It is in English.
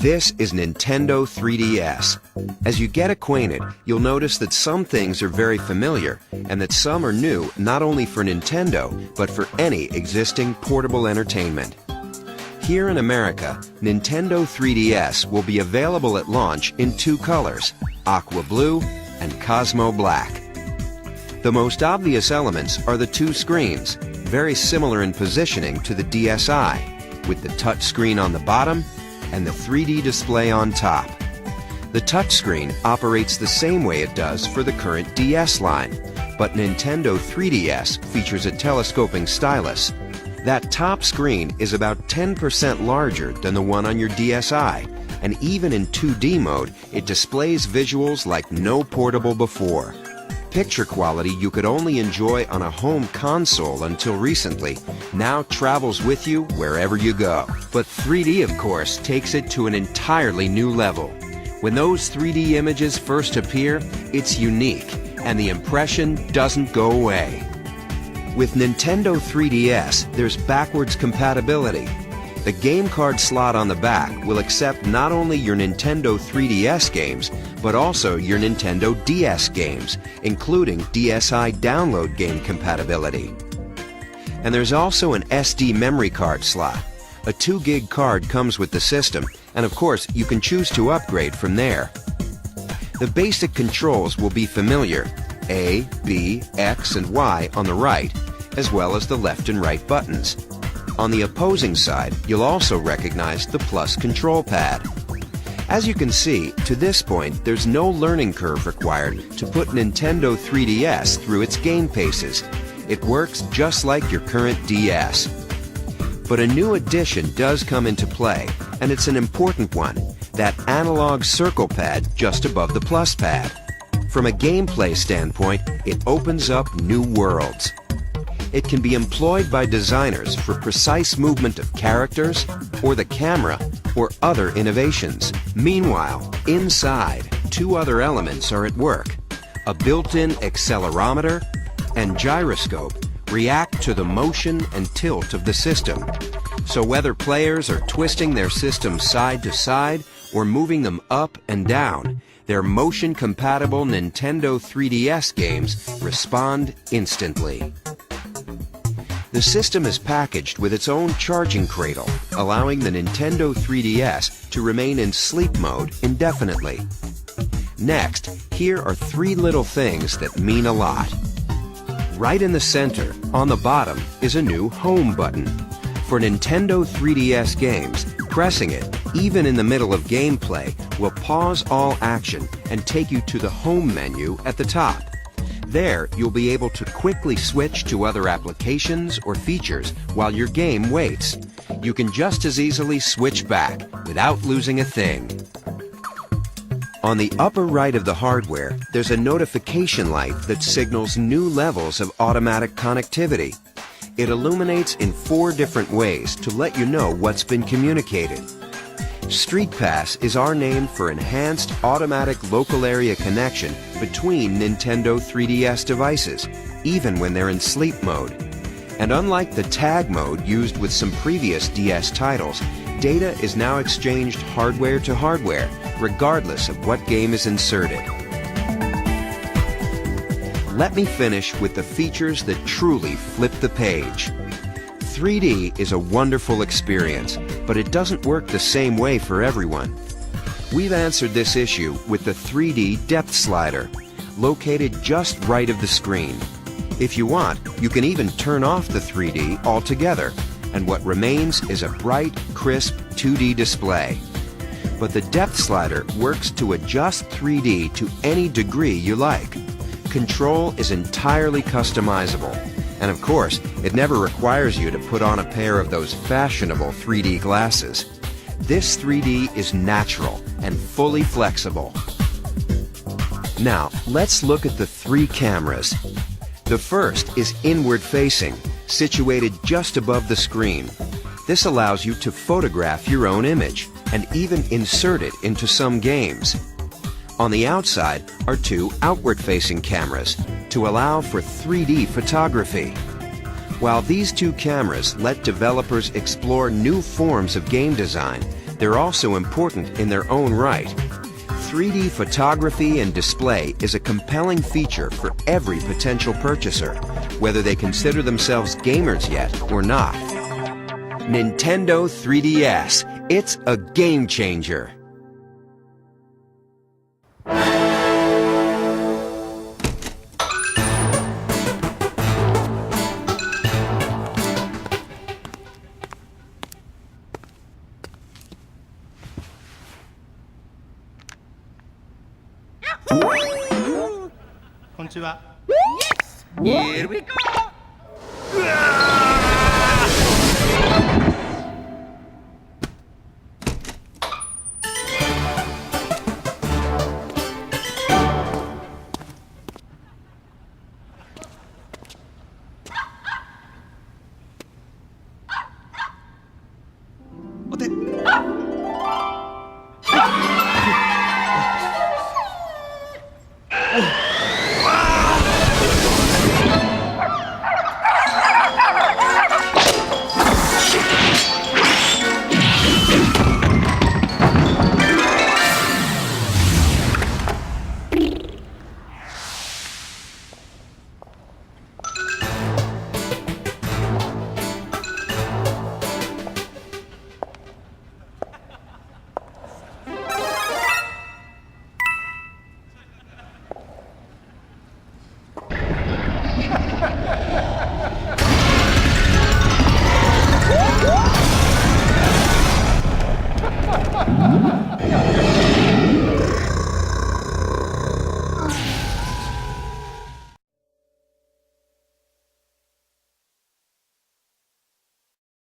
This is Nintendo 3DS. As you get acquainted, you'll notice that some things are very familiar, and that some are new not only for Nintendo, but for any existing portable entertainment. Here in America, Nintendo 3DS will be available at launch in two colors, Aqua Blue and Cosmo Black. The most obvious elements are the two screens, very similar in positioning to the DSi, with the touch screen on the bottom and the 3D display on top. The touchscreen operates the same way it does for the current DS line, but Nintendo 3DS features a telescoping stylus. That top screen is about 10% larger than the one on your DSi, and even in 2D mode, it displays visuals like no portable before. Picture quality you could only enjoy on a home console until recently now travels with you wherever you go. But 3D, of course, takes it to an entirely new level. When those 3D images first appear, it's unique, and the impression doesn't go away. With Nintendo 3DS, there's backwards compatibility. The game card slot on the back will accept not only your Nintendo 3DS games, but also your Nintendo DS games, including DSi download game compatibility. And there's also an SD memory card slot. A 2 gig card comes with the system, and of course you can choose to upgrade from there. The basic controls will be familiar: A, B, X, and Y on the right, as well as the left and right buttons. On the opposing side, you'll also recognize the plus control pad. As you can see, to this point, there's no learning curve required to put Nintendo 3DS through its game paces. It works just like your current DS. But a new addition does come into play, and it's an important one: that analog circle pad just above the plus pad. From a gameplay standpoint, it opens up new worlds. It can be employed by designers for precise movement of characters, or the camera, or other innovations. Meanwhile, inside, two other elements are at work. A built-in accelerometer and gyroscope react to the motion and tilt of the system. So whether players are twisting their system side to side or moving them up and down, their motion-compatible Nintendo 3DS games respond instantly. The system is packaged with its own charging cradle, allowing the Nintendo 3DS to remain in sleep mode indefinitely. Next, here are three little things that mean a lot. Right in the center, on the bottom, is a new Home button. For Nintendo 3DS games, pressing it, even in the middle of gameplay, will pause all action and take you to the Home menu at the top. There, you'll be able to quickly switch to other applications or features while your game waits. You can just as easily switch back without losing a thing. On the upper right of the hardware, there's a notification light that signals new levels of automatic connectivity. It illuminates in 4 different ways to let you know what's been communicated. Street Pass is our name for enhanced automatic local area connection between Nintendo 3DS devices, even when they're in sleep mode. And unlike the tag mode used with some previous DS titles, data is now exchanged hardware to hardware, regardless of what game is inserted. Let me finish with the features that truly flip the page. 3D is a wonderful experience, but it doesn't work the same way for everyone. We've answered this issue with the 3D depth slider, located just right of the screen. If you want, you can even turn off the 3D altogether, and what remains is a bright, crisp 2D display. But the depth slider works to adjust 3D to any degree you like. Control is entirely customizable. And of course, it never requires you to put on a pair of those fashionable 3D glasses. This 3D is natural and fully flexible. Now, let's look at the 3 cameras. The first is inward-facing, situated just above the screen. This allows you to photograph your own image and even insert it into some games. On the outside are 2 outward-facing cameras to allow for 3D photography. While these 2 cameras let developers explore new forms of game design, they're also important in their own right. 3D photography and display is a compelling feature for every potential purchaser, whether they consider themselves gamers yet or not. Nintendo 3DS. It's a game changer. Konnichiwa. Here we go!